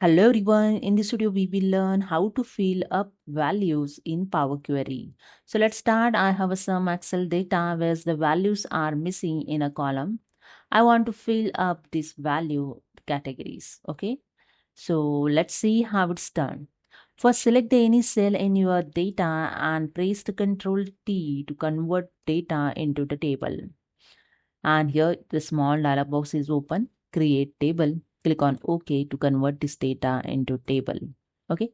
Hello everyone, in this video we will learn how to fill up values in Power Query. So let's start. I have some Excel data where the values are missing in a column. I want to fill up this value categories. Okay, so let's see how it's done. First, select any cell in your data and press the Ctrl T to convert data into the table. And here the small dialog box is open. Create table. Click on OK to convert this data into table. Okay.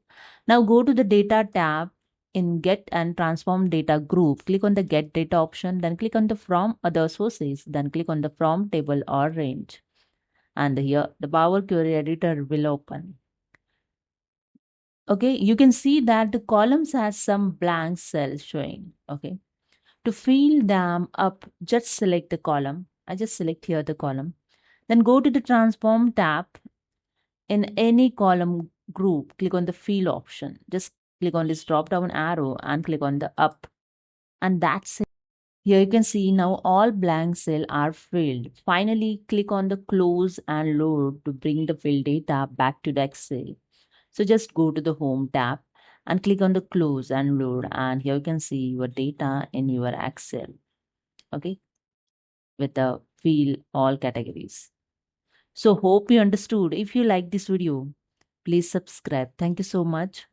Now go to the data tab in get and transform data group. Click on the get data option. Then click on the from other sources. Then click on the from table or range. And here the Power Query editor will open. Okay. You can see that the columns has some blank cells showing. Okay. To fill them up, just select the column. I just select here the column. Then go to the transform tab in any column group. Click on the fill option. Just click on this drop down arrow and click on the up. And that's it. Here you can see now all blank cells are filled. Finally, click on the close and load to bring the filled data back to the Excel. So just go to the home tab and click on the close and load. And here you can see your data in your Excel. Okay, with the fill all categories. So hope you understood. If you like this video, please subscribe. Thank you so much.